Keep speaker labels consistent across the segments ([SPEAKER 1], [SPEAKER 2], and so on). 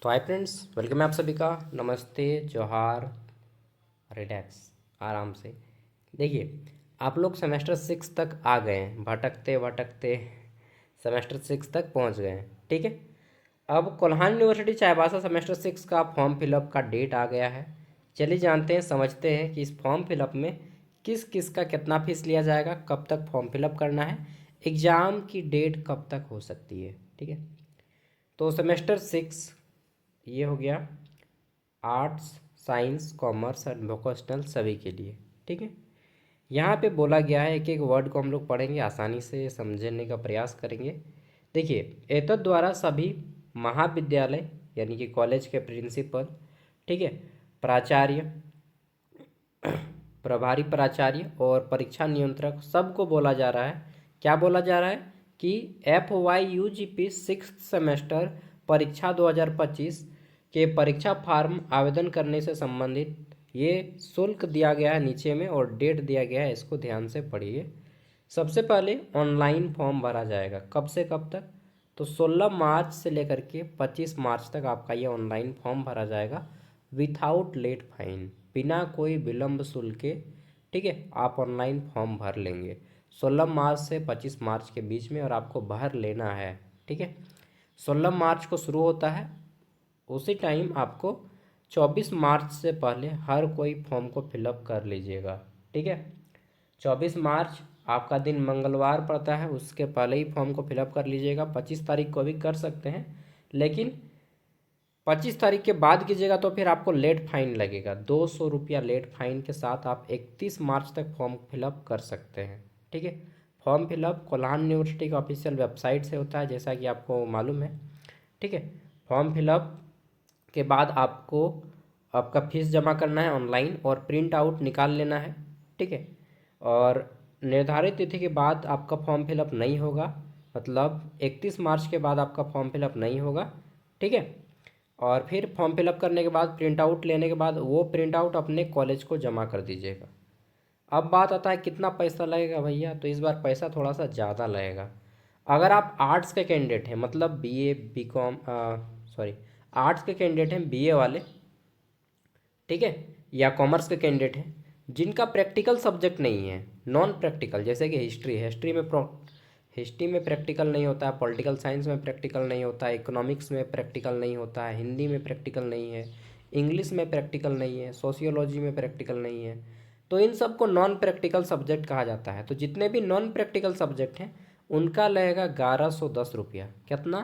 [SPEAKER 1] तो hi friends, welcome है आप सभी का। नमस्ते, जोहार, रिलैक्स, आराम से। देखिए, आप लोग सेमेस्टर 6 तक आ गए हैं, भटकते भटकते सेमेस्टर 6 तक पहुंच गए हैं। ठीक है। अब कोल्हान यूनिवर्सिटी चाईबासा सेमेस्टर 6 का फॉर्म फिलअप का डेट आ गया है। चलिए जानते हैं, समझते हैं कि इस फॉर्म फिलअप में किस किस का कितना फीस लिया जाएगा, कब तक फॉर्म फिलअप करना है, एग्ज़ाम की डेट कब तक हो सकती है। ठीक है। तो सेमेस्टर 6 ये हो गया arts, science, commerce and vocational सभी के लिए। ठीक है। यहाँ पे बोला गया है, एक एक वर्ड को हम लोग पढ़ेंगे, आसानी से समझने का प्रयास करेंगे। देखिए, एतद द्वारा सभी महाविद्यालय यानी कि कॉलेज के प्रिंसिपल, ठीक है, प्राचार्य, प्रभारी प्राचार्य और परीक्षा नियंत्रक सबको बोला जा रहा है। क्या बोला जा रहा है कि FYUGP 6th सेमेस्टर परीक्षा 2025 के परीक्षा फार्म आवेदन करने से संबंधित ये शुल्क दिया गया है नीचे में और डेट दिया गया है, इसको ध्यान से पढ़िए। सबसे पहले ऑनलाइन फॉर्म भरा जाएगा, कब से कब तक? तो 16 मार्च से लेकर के 25 मार्च तक आपका ये ऑनलाइन फॉर्म भरा जाएगा विथआउट लेट फाइन, बिना कोई विलंब शुल्क के। ठीक है, आप ऑनलाइन फॉर्म भर लेंगे 16 मार्च से 25 मार्च के बीच में और आपको भर लेना है। ठीक है। 16 मार्च को शुरू होता है, उसी टाइम आपको 24 मार्च से पहले हर कोई फॉर्म को फिलअप कर लीजिएगा। ठीक है। 24 मार्च आपका दिन मंगलवार पड़ता है, उसके पहले ही फॉर्म को फिलअप कर लीजिएगा। 25 तारीख को भी कर सकते हैं, लेकिन 25 तारीख के बाद कीजिएगा तो फिर आपको लेट फाइन लगेगा। 200 रुपया लेट फाइन के साथ आप 31 मार्च तक फॉर्म फिलअप कर सकते हैं। ठीक है। फॉर्म फिलअप कोल्हान यूनिवर्सिटी का ऑफिशियल वेबसाइट से होता है, जैसा कि आपको मालूम है। ठीक है। फॉर्म फिलअप के बाद आपको आपका फीस जमा करना है ऑनलाइन और प्रिंट आउट निकाल लेना है। ठीक है। और निर्धारित तिथि के बाद आपका फॉर्म फिलअप नहीं होगा, मतलब 31 मार्च के बाद आपका फॉर्म फिलअप नहीं होगा। ठीक है। और फिर फॉर्म फिलअप करने के बाद प्रिंट आउट लेने के बाद वो प्रिंट आउट अपने कॉलेज को जमा कर दीजिएगा। अब बात आता है कितना पैसा लगेगा भैया, तो इस बार पैसा थोड़ा सा ज़्यादा लगेगा। अगर आप आर्ट्स के कैंडिडेट हैं, मतलब BA BCom, सॉरी, आर्ट्स के कैंडिडेट हैं, BA वाले, ठीक है, या कॉमर्स के कैंडिडेट हैं जिनका प्रैक्टिकल सब्जेक्ट नहीं है, नॉन प्रैक्टिकल, जैसे कि हिस्ट्री में प्रैक्टिकल नहीं होता है, पॉलिटिकल साइंस में प्रैक्टिकल नहीं होता है, इकोनॉमिक्स में प्रैक्टिकल नहीं होता है, हिंदी में प्रैक्टिकल नहीं है, इंग्लिश में प्रैक्टिकल नहीं है, सोशियोलॉजी में प्रैक्टिकल नहीं है, तो इन सबको नॉन प्रैक्टिकल सब्जेक्ट कहा जाता है। तो जितने भी नॉन प्रैक्टिकल सब्जेक्ट हैं उनका लगेगा 1110 रुपया। कितना?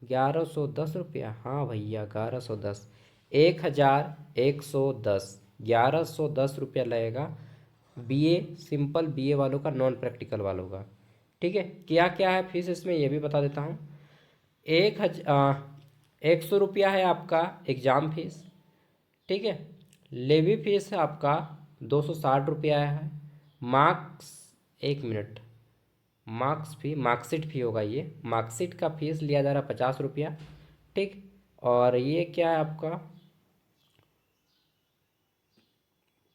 [SPEAKER 1] 1110 रुपया। हाँ भैया, 1110, 1110, 1110 रुपया लगेगा BA, सिंपल BA वालों का, नॉन प्रैक्टिकल वालों का। ठीक है। क्या क्या है फीस इसमें, ये भी बता देता हूँ। 100 रुपया है आपका एग्ज़ाम फीस। ठीक है। लेवी फीस है आपका 260 रुपया है। मार्क्स, 1 मिनट, मार्कशीट फी होगा ये, मार्कशीट का फीस लिया जा रहा है 50 रुपया। ठीक। और ये क्या है आपका,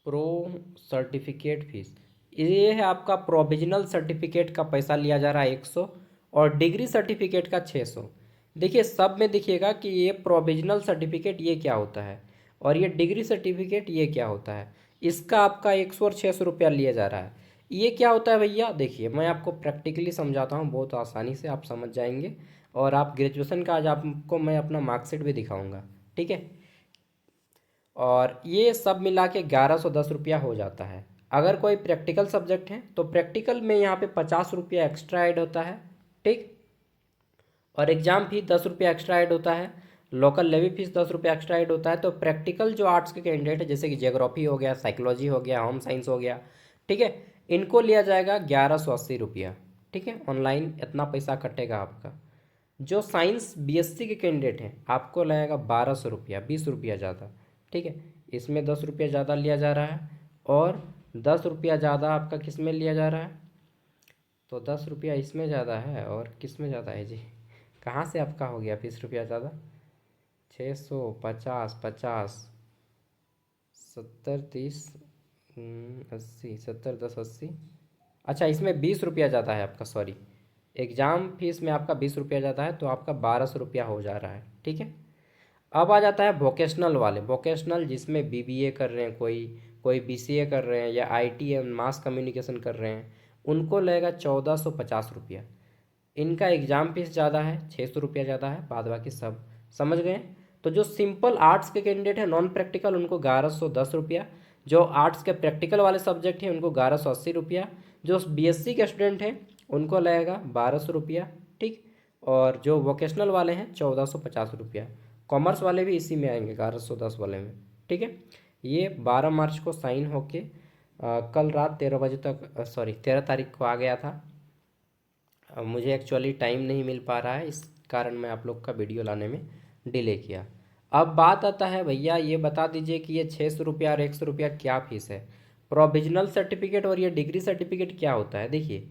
[SPEAKER 1] प्रो सर्टिफिकेट फीस, ये है आपका प्रोविजनल सर्टिफिकेट का पैसा लिया जा रहा है 100, और डिग्री सर्टिफिकेट का 600। देखिए सब में देखिएगा कि ये प्रोविजनल सर्टिफिकेट ये क्या होता है और ये डिग्री सर्टिफिकेट ये क्या होता है। इसका आपका 100 और 600 रुपया लिया जा रहा है। ये क्या होता है भैया, देखिए मैं आपको प्रैक्टिकली समझाता हूँ, बहुत आसानी से आप समझ जाएंगे। और आप ग्रेजुएशन का आज आपको मैं अपना मार्कशीट भी दिखाऊंगा। ठीक है। और ये सब मिला के 1110 रुपया हो जाता है। अगर कोई प्रैक्टिकल सब्जेक्ट है तो प्रैक्टिकल में यहाँ पे 50 रुपया एक्स्ट्रा ऐड होता है। ठीक। और एग्ज़ाम फीस 10 रुपया एक्स्ट्रा ऐड होता है। लोकल लेवी फीस 10 रुपया एक्स्ट्रा ऐड होता है। तो प्रैक्टिकल जो आर्ट्स के कैंडिडेट है, जैसे कि जियोग्राफी हो गया, साइकोलॉजी हो गया, होम साइंस हो गया, ठीक है, इनको लिया जाएगा 1180 रुपया। ठीक है। ऑनलाइन इतना पैसा कटेगा आपका। जो साइंस BSc के कैंडिडेट हैं आपको लगेगा 1200 रुपया, 20 रुपया ज़्यादा। ठीक है। इसमें 10 रुपया ज़्यादा लिया जा रहा है, और 10 रुपया ज़्यादा आपका किस में लिया जा रहा है, तो 10 रुपया इसमें ज़्यादा है और किस में ज़्यादा है जी, कहाँ से आपका हो गया 20 रुपया ज़्यादा? 650, 50, 70, 30, 80, 70, 10, 80। अच्छा, इसमें 20 रुपया ज़्यादा है आपका, सॉरी, एग्ज़ाम फीस में आपका 20 रुपया ज़्यादा है, तो आपका 1200 रुपया हो जा रहा है। ठीक है। अब आ जाता है वोकेशनल वाले, वोकेशनल जिसमें बीबीए कर रहे हैं, कोई बीसीए कर रहे हैं, या आईटी या मास कम्युनिकेशन कर रहे हैं, उनको लगेगा 1450 रुपया। इनका एग्ज़ाम फीस ज़्यादा है, 600 रुपया ज़्यादा है, बाद बाकी सब समझ गए। तो जो सिंपल आर्ट्स के कैंडिडेट हैं, नॉन प्रैक्टिकल, उनको 1110 रुपया। जो आर्ट्स के प्रैक्टिकल वाले सब्जेक्ट हैं उनको 1180 रुपया। जो बीएससी के स्टूडेंट हैं उनको लगेगा 1200 रुपया, ठीक। और जो वोकेशनल वाले हैं 1450 रुपया। कॉमर्स वाले भी इसी में आएंगे, 1110 वाले में, ठीक है। ये 12 मार्च को साइन होके कल रात 13 बजे तक, सॉरी 13 तारीख को आ गया था। अब मुझे एक्चुअली टाइम नहीं मिल पा रहा है, इस कारण मैं आप लोग का वीडियो लाने में डिले किया। अब बात आता है भैया, ये बता दीजिए कि ये 600 रुपया और 100 रुपया क्या फ़ीस है। प्रोविजनल सर्टिफिकेट और ये डिग्री सर्टिफिकेट क्या होता है। देखिए,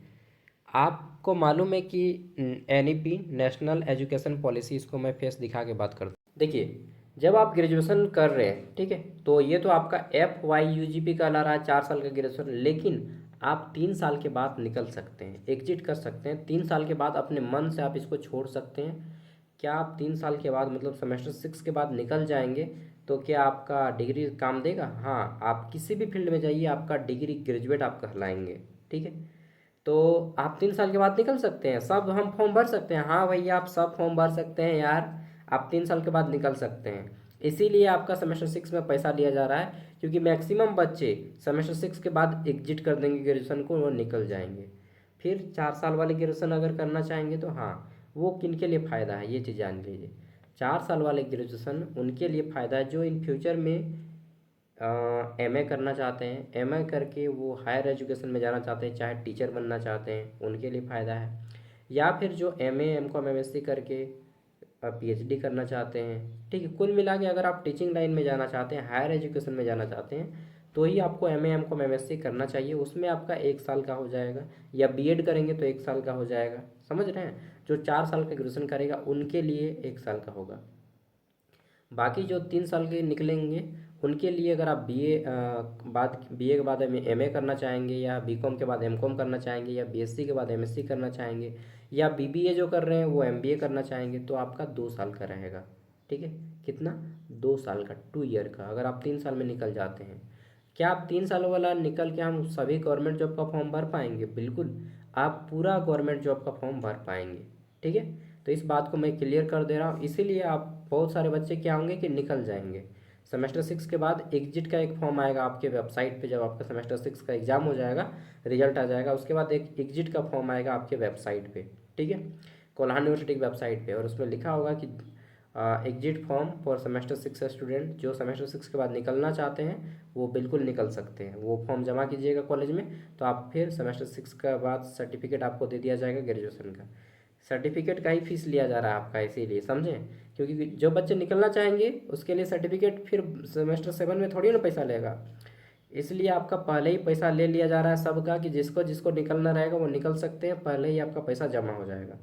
[SPEAKER 1] आपको मालूम है कि एनईपी, नेशनल एजुकेशन पॉलिसी, इसको मैं फेस दिखा के बात करता हूँ। देखिए, जब आप ग्रेजुएशन कर रहे हैं, ठीक है, तो ये तो आपका FYUGP कहला रहा है, 4 साल का ग्रेजुएशन। लेकिन आप 3 साल के बाद निकल सकते हैं, एग्जिट कर सकते हैं। 3 साल के बाद अपने मन से आप इसको छोड़ सकते हैं। क्या आप 3 साल के बाद, मतलब सेमेस्टर 6 के बाद निकल जाएंगे, तो क्या आपका डिग्री काम देगा? हाँ, आप किसी भी फील्ड में जाइए, आपका डिग्री ग्रेजुएट आप कहलाएंगे, ठीक है। तो आप 3 साल के बाद निकल सकते हैं, सब हम फॉर्म भर सकते हैं। हाँ भैया, आप सब फॉर्म भर सकते हैं यार, आप 3 साल के बाद निकल सकते हैं। इसीलिए आपका सेमेस्टर 6 में पैसा लिया जा रहा है, क्योंकि मैक्सिमम बच्चे सेमेस्टर 6 के बाद एग्जिट कर देंगे ग्रेजुएशन को और निकल जाएंगे। फिर 4 साल वाले ग्रेजुएशन अगर करना चाहेंगे तो हाँ, वो किन के लिए फ़ायदा है ये चीज़ जान लीजिए। 4 साल वाले ग्रेजुएशन उनके लिए फ़ायदा है जो इन फ्यूचर में एमए करना चाहते हैं, एमए करके वो हायर एजुकेशन में जाना चाहते हैं, चाहे टीचर बनना चाहते हैं, उनके लिए फ़ायदा है। या फिर जो एमए, एमकॉम, एमएससी करके पीएचडी करना चाहते हैं, ठीक है। कुल मिला के अगर आप टीचिंग लाइन में जाना चाहते हैं, हायर एजुकेशन में जाना चाहते हैं, तो ही आपको एमए, एमकॉम, एमएससी करना चाहिए। उसमें आपका 1 साल का हो जाएगा, या बीएड करेंगे तो 1 साल का हो जाएगा, समझ रहे हैं। जो 4 साल का ग्रेजुएशन करेगा उनके लिए 1 साल का होगा। बाकी जो 3 साल के निकलेंगे उनके लिए, अगर आप बीए के बाद एमए करना चाहेंगे, या बीकॉम के बाद एमकॉम करना चाहेंगे, या बीएससी के बाद एमएससी करना चाहेंगे, या बीबीए जो कर रहे हैं वो एमबीए करना चाहेंगे, तो आपका 2 साल का रहेगा, ठीक है। कितना? 2 साल का, 2 ईयर का, अगर आप 3 साल में निकल जाते हैं। क्या आप 3 साल वाला निकल के हम सभी गवर्नमेंट जॉब का फॉर्म भर पाएंगे? बिल्कुल, आप पूरा गवर्नमेंट जॉब का फॉर्म भर पाएंगे, ठीक है। तो इस बात को मैं क्लियर कर दे रहा हूँ, इसीलिए आप बहुत सारे बच्चे क्या होंगे कि निकल जाएंगे। सेमेस्टर 6 के बाद एग्जिट का एक फॉर्म आएगा आपके वेबसाइट पे, जब आपका सेमेस्टर 6 का एग्ज़ाम हो जाएगा, रिजल्ट आ जाएगा, उसके बाद एक एग्जिट का फॉर्म आएगा आपके वेबसाइट पे, ठीक है, कोल्हान यूनिवर्सिटी की वेबसाइट पे। और उसमें लिखा होगा कि exit form for semester 6 student. जो सेमेस्टर 6 के बाद निकलना चाहते हैं वो बिल्कुल निकल सकते हैं। वो फॉर्म जमा कीजिएगा कॉलेज में, तो आप फिर सेमेस्टर 6 के बाद सर्टिफिकेट आपको दे दिया जाएगा ग्रेजुएशन का। सर्टिफिकेट का ही फीस लिया जा रहा है आपका, इसीलिए समझें। क्योंकि जो बच्चे निकलना चाहेंगे उसके लिए सर्टिफिकेट फिर सेमेस्टर 7 में थोड़ी ना पैसा लेगा, इसलिए आपका पहले ही पैसा ले लिया जा रहा है सबका, कि जिसको जिसको निकलना रहेगा वो निकल सकते हैं, पहले ही आपका पैसा जमा हो जाएगा।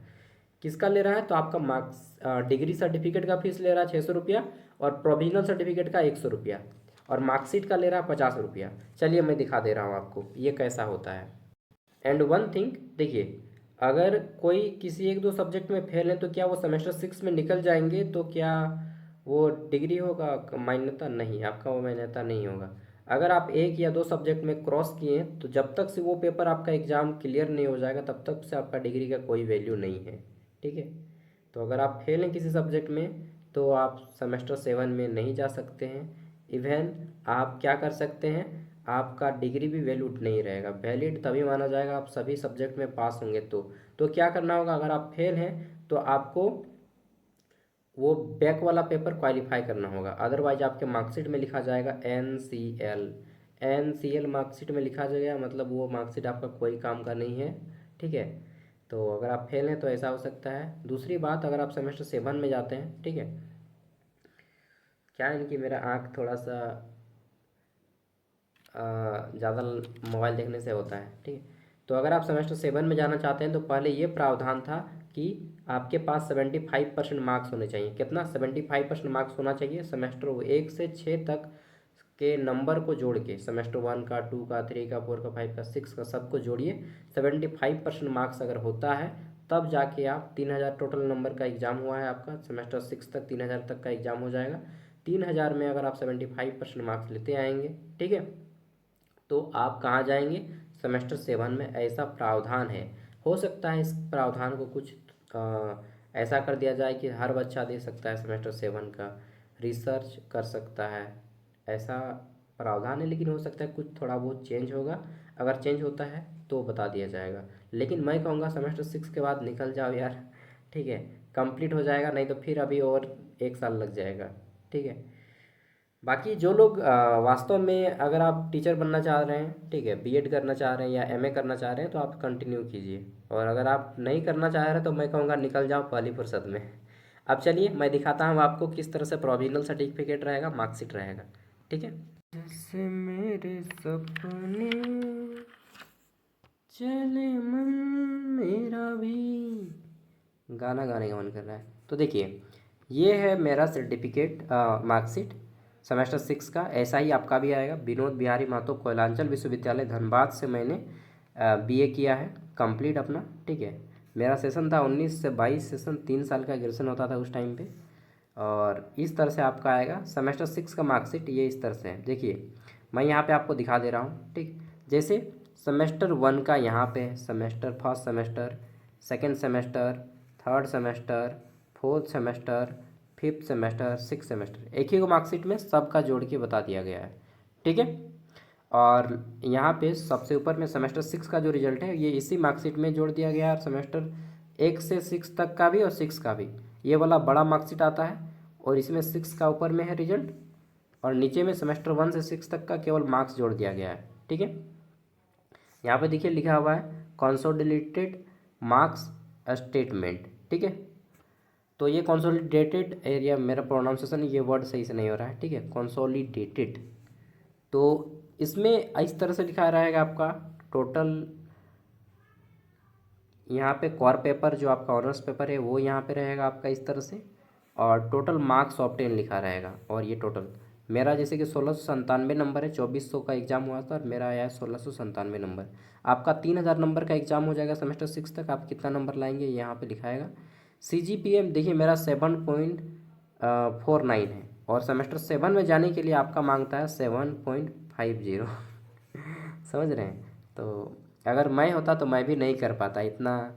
[SPEAKER 1] किसका ले रहा है? तो आपका मार्क्स, डिग्री सर्टिफिकेट का फीस ले रहा है 600 रुपया, और प्रोविजनल सर्टिफिकेट का 100 रुपया, और मार्कशीट का ले रहा है 50 रुपया। चलिए मैं दिखा दे रहा हूँ आपको ये कैसा होता है। एंड वन थिंग, देखिए, अगर कोई किसी एक दो सब्जेक्ट में फेल है तो क्या वो सेमेस्टर 6 में निकल जाएंगे, तो क्या वो डिग्री होगा मान्यता? नहीं, आपका वो मान्यता नहीं होगा। अगर आप एक या दो सब्जेक्ट में क्रॉस किए हैं तो जब तक से वो पेपर आपका एग्ज़ाम क्लियर नहीं हो जाएगा तब तक से आपका डिग्री का कोई वैल्यू नहीं है, ठीक है। तो अगर आप फेल हैं किसी सब्जेक्ट में तो आप सेमेस्टर 7 में नहीं जा सकते हैं। इवन आप क्या कर सकते हैं, आपका डिग्री भी वैलिड नहीं रहेगा। वैलिड तभी माना जाएगा आप सभी सब्जेक्ट में पास होंगे तो क्या करना होगा, अगर आप फेल हैं तो आपको वो बैक वाला पेपर क्वालिफाई करना होगा। अदरवाइज आपके मार्कशीट में लिखा जाएगा NCL। NCL मार्कशीट में लिखा जाएगा, मतलब वो मार्कशीट आपका कोई काम का नहीं है, ठीक है। तो अगर आप फेल हैं तो ऐसा हो सकता है। दूसरी बात, अगर आप सेमेस्टर 7 में जाते हैं, ठीक है, क्या है कि मेरा आँख थोड़ा सा ज़्यादा मोबाइल देखने से होता है, ठीक है। तो अगर आप सेमेस्टर 7 में जाना चाहते हैं तो पहले ये प्रावधान था कि आपके पास 75% मार्क्स होने चाहिए। कितना? 75% मार्क्स होना चाहिए। सेमेस्टर 1 से 6 तक के नंबर को जोड़ के, सेमेस्टर 1 का, 2 का, 3 का, 4 का, 5 का, 6 का, सबको जोड़िए। 75% मार्क्स अगर होता है तब जाके आप 3000 टोटल नंबर का एग्ज़ाम हुआ है आपका, सेमेस्टर 6 तक 3000 तक का एग्ज़ाम हो जाएगा। 3000 में अगर आप 75% मार्क्स लेते आएंगे, ठीक है, तो आप कहाँ जाएंगे, सेमेस्टर 7 में। ऐसा प्रावधान है। हो सकता है इस प्रावधान को कुछ ऐसा कर दिया जाए कि हर बच्चा दे सकता है सेमेस्टर 7 का, रिसर्च कर सकता है, ऐसा प्रावधान है। लेकिन हो सकता है कुछ थोड़ा बहुत चेंज होगा, अगर चेंज होता है तो बता दिया जाएगा। लेकिन मैं कहूँगा सेमेस्टर 6 के बाद निकल जाओ यार, ठीक है, कंप्लीट हो जाएगा, नहीं तो फिर अभी और 1 साल लग जाएगा, ठीक है। बाकी जो लोग वास्तव में अगर आप टीचर बनना चाह रहे हैं, ठीक है, बीएड करना चाह रहे हैं या एमए करना चाह रहे हैं, तो आप कंटिन्यू कीजिए। और अगर आप नहीं करना चाह रहे तो मैं कहूँगा निकल जाओ पहली फुर्सत में। अब चलिए मैं दिखाता हूँ आपको किस तरह से प्रोविजनल सर्टिफिकेट रहेगा, मार्कशीट रहेगा, ठीक है। जैसे मेरे सपने चले मन मेरा भी, गाना गाने का मन कर रहा है। तो देखिए ये है मेरा सर्टिफिकेट, मार्कशीट सेमेस्टर 6 का। ऐसा ही आपका भी आएगा। विनोद बिहारी महतो कोयलांचल विश्वविद्यालय धनबाद से मैंने बीए किया है कंप्लीट अपना, ठीक है। मेरा सेशन था 19 से 22 सेशन, 3 साल का ग्रेजुएशन होता था उस टाइम पे। और इस तरह से आपका आएगा सेमेस्टर 6 का मार्कशीट, ये इस तरह से है। देखिए मैं यहाँ पे आपको दिखा दे रहा हूँ, ठीक। जैसे सेमेस्टर 1 का यहाँ पे semester, first semester, second semester, third semester, fourth semester, fifth semester, six semester, एक ही को मार्कशीट में सबका जोड़ के बता दिया गया है, ठीक है। और यहाँ पे सबसे ऊपर में सेमेस्टर 6 का जो रिजल्ट है ये इसी मार्कशीट में जोड़ दिया गया है। सेमेस्टर 1 से 6 तक का भी और 6 का भी, ये वाला बड़ा मार्कशीट आता है और इसमें 6 का ऊपर में है रिजल्ट, और नीचे में सेमेस्टर 1 से 6 तक का केवल मार्क्स जोड़ दिया गया है, ठीक है। यहाँ पे देखिए लिखा हुआ है कंसोलिडेटेड मार्क्स स्टेटमेंट, ठीक है। तो ये कंसोलिडेटेड एरिया, मेरा प्रोनाउंसिएशन ये वर्ड सही से नहीं हो रहा है, ठीक है, कंसोलिडेटेड। तो इसमें इस तरह से लिखा रहेगा आपका टोटल, यहाँ पे कोर पेपर जो आपका ऑनर्स पेपर है वो यहाँ पे रहेगा आपका इस तरह से, और टोटल मार्क्स ऑब्टेन लिखा रहेगा। और ये टोटल मेरा जैसे कि 1697 नंबर है, 2400 का एग्ज़ाम हुआ था और मेरा आया है 1697 नंबर। आपका 3000 नंबर का एग्ज़ाम हो जाएगा सेमेस्टर 6 तक, आप कितना नंबर लाएंगे यहाँ पे लिखाएगा। CGPA देखिए मेरा 7.49 है, और सेमेस्टर 7 में जाने के लिए आपका मांगता है 7.50 समझ रहे हैं। तो अगर मैं होता तो मैं भी नहीं कर पाता इतना।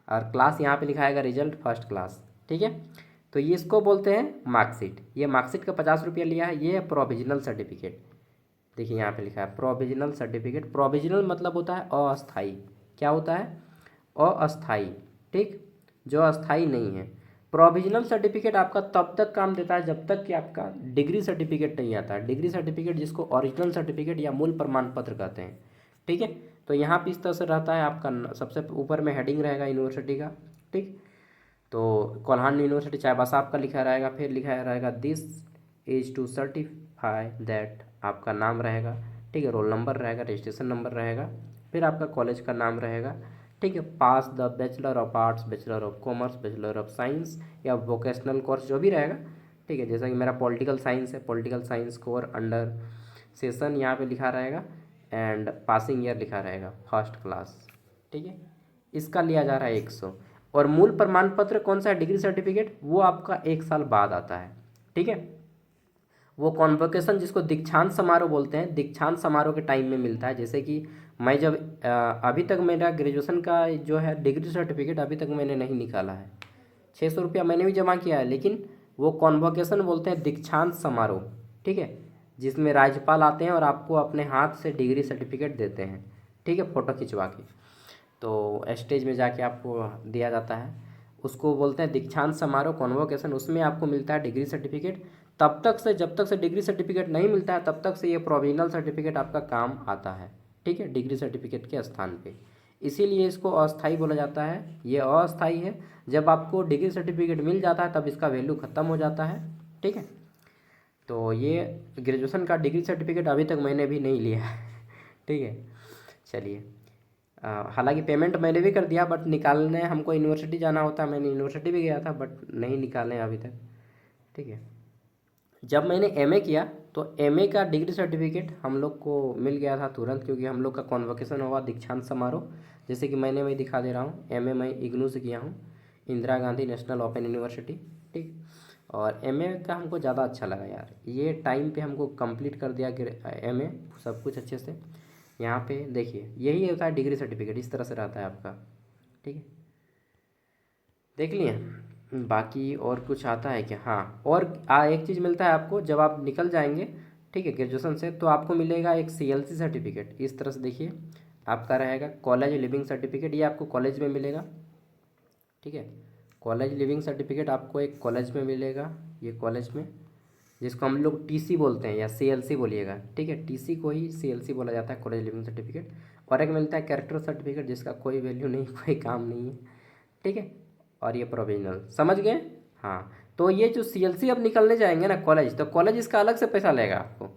[SPEAKER 1] और क्लास यहाँ पे लिखाएगा रिजल्ट फर्स्ट क्लास, ठीक है। तो ये इसको बोलते हैं मार्कशीट। ये मार्कशीट का 50 रुपया लिया है। ये है प्रोविजनल सर्टिफिकेट। देखिए यहाँ पे लिखा है प्रोविजनल सर्टिफिकेट। प्रोविजनल मतलब होता है अस्थाई। क्या होता है? अस्थाई, ठीक, जो अस्थाई नहीं है। प्रोविजनल सर्टिफिकेट आपका तब तक काम देता है जब तक कि आपका डिग्री सर्टिफिकेट नहीं आता है। डिग्री सर्टिफिकेट जिसको ओरिजिनल सर्टिफिकेट या मूल प्रमाण पत्र कहते हैं, ठीक है। तो यहाँ पे इस तरह से रहता है आपका, सबसे ऊपर में हेडिंग रहेगा यूनिवर्सिटी का, ठीक। तो कोल्हान यूनिवर्सिटी चाईबासा आपका लिखा रहेगा, फिर लिखा रहेगा this is to certify that, आपका नाम रहेगा, ठीक है, रोल नंबर रहेगा, रजिस्ट्रेशन नंबर रहेगा, फिर आपका कॉलेज का नाम रहेगा, ठीक है, pass the bachelor of arts, bachelor of commerce, bachelor of science या वोकेशनल कोर्स जो भी रहेगा, ठीक है। जैसा कि मेरा पॉलिटिकल साइंस है, political science core under session यहाँ पे लिखा रहेगा, एंड पासिंग ईयर लिखा रहेगा फर्स्ट क्लास, ठीक है। इसका लिया जा रहा है 100। और मूल प्रमाण पत्र कौन सा है? डिग्री सर्टिफिकेट, वो आपका 1 साल बाद आता है, ठीक है। वो कॉन्वोकेशन जिसको दीक्षांत समारोह बोलते हैं, दीक्षांत समारोह के टाइम में मिलता है। जैसे कि मैं जब अभी तक मेरा ग्रेजुएशन का जो है डिग्री सर्टिफिकेट अभी तक मैंने नहीं निकाला है। 600 रुपया मैंने भी जमा किया है, लेकिन वो कॉन्वोकेशन बोलते हैं दीक्षांत समारोह, ठीक है, जिसमें राज्यपाल आते हैं और आपको अपने हाथ से डिग्री सर्टिफिकेट देते हैं, ठीक है, फ़ोटो खिंचवा के। तो स्टेज में जाके आपको दिया जाता है, उसको बोलते हैं दीक्षांत समारोह, कॉन्वोकेशन। उसमें आपको मिलता है डिग्री सर्टिफिकेट। तब तक से, जब तक से डिग्री सर्टिफिकेट नहीं मिलता है तब तक से ये प्रोविजनल सर्टिफिकेट आपका काम आता है, ठीक है, डिग्री सर्टिफिकेट के स्थान पे। इसीलिए इसको अस्थाई बोला जाता है। ये अस्थाई है। जब आपको डिग्री सर्टिफिकेट मिल जाता है तब इसका वैल्यू ख़त्म हो जाता है, ठीक है। तो ये ग्रेजुएशन का डिग्री सर्टिफिकेट अभी तक मैंने भी नहीं लिया है ठीक है। चलिए, हालांकि पेमेंट मैंने भी कर दिया, बट निकालने हमको यूनिवर्सिटी जाना होता है। मैंने यूनिवर्सिटी भी गया था बट नहीं निकाले अभी तक, ठीक है। जब मैंने एमए किया तो एमए का डिग्री सर्टिफिकेट हम लोग को मिल गया था तुरंत, क्योंकि हम लोग का कॉन्वोकेशन हुआ दीक्षांत समारोह। जैसे कि मैंने वही दिखा दे रहा हूँ, एमए मैं इग्नू से किया हूँ, Indira Gandhi national open university, ठीक। और एमए का हमको ज़्यादा अच्छा लगा यार, ये टाइम पे हमको कंप्लीट कर दिया एमए सब कुछ अच्छे से। यहाँ पे देखिए यही होता है डिग्री सर्टिफिकेट, इस तरह से रहता है आपका, ठीक है। देख लिए। बाकी और कुछ आता है क्या? हाँ, और एक चीज़ मिलता है आपको जब आप निकल जाएंगे, ठीक है, ग्रेजुएशन से, तो आपको मिलेगा एक सीएलसी सर्टिफिकेट। इस तरह से देखिए आपका रहेगा कॉलेज लिविंग सर्टिफिकेट, ये आपको कॉलेज में मिलेगा, ठीक है। कॉलेज लिविंग सर्टिफिकेट आपको एक कॉलेज में मिलेगा, ये कॉलेज में, जिसको हम लोग टीसी बोलते हैं या सीएलसी बोलिएगा, ठीक है। टीसी को ही सीएलसी बोला जाता है, कॉलेज लिविंग सर्टिफिकेट। और एक मिलता है कैरेक्टर सर्टिफिकेट, जिसका कोई वैल्यू नहीं, कोई काम नहीं है, ठीक है। और ये प्रोविजनल, समझ गए? हाँ, तो ये जो सीएलसी अब निकलने जाएंगे ना कॉलेज, तो कॉलेज इसका अलग से पैसा लेगा आपको।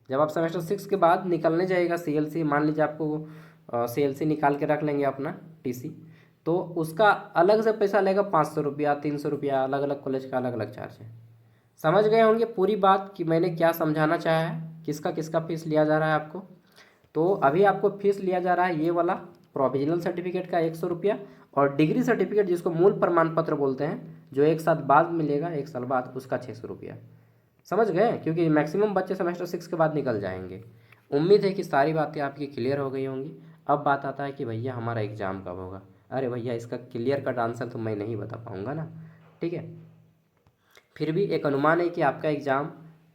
[SPEAKER 1] जब आप सेमेस्टर 6 के बाद निकलने जाइएगा सीएलसी, मान लीजिए आपको सीएलसी निकाल के रख लेंगे अपना टीसी, तो उसका अलग से पैसा लेगा, 500 रुपया, 300 रुपया, अलग अलग कॉलेज का अलग अलग चार्ज है। समझ गए होंगे पूरी बात कि मैंने क्या समझाना चाहा है, किसका किसका फीस लिया जा रहा है आपको। तो अभी आपको फीस लिया जा रहा है ये वाला प्रोविजनल सर्टिफिकेट का 100 रुपया, और डिग्री सर्टिफिकेट जिसको मूल प्रमाण पत्र बोलते हैं, जो एक साथ बाद मिलेगा 1 साल बाद, उसका 600 रुपया। समझ गए? क्योंकि मैक्सिमम बच्चे सेमेस्टर 6 के बाद निकल जाएंगे। उम्मीद है कि सारी बातें आपकी क्लियर हो गई होंगी। अब बात आता है कि भैया हमारा एग्ज़ाम कब होगा। अरे भैया इसका क्लियर कट आंसर तो मैं नहीं बता पाऊँगा ना, ठीक है। फिर भी एक अनुमान है कि आपका एग्ज़ाम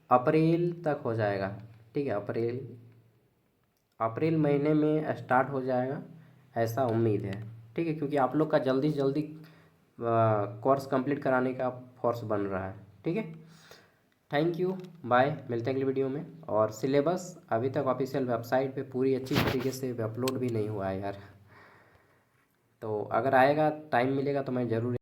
[SPEAKER 1] अप्रैल तक हो जाएगा, ठीक है। अप्रैल महीने में स्टार्ट हो जाएगा, ऐसा उम्मीद है, ठीक है। क्योंकि आप लोग का जल्दी जल्दी कोर्स कंप्लीट कराने का फोर्स बन रहा है, ठीक है। थैंक यू, बाय, मिलते हैं अगली वीडियो में। और सिलेबस अभी तक ऑफिशियल वेबसाइट पे पूरी अच्छी तरीके से अपलोड भी नहीं हुआ है यार, तो अगर आएगा, टाइम मिलेगा तो मैं ज़रूर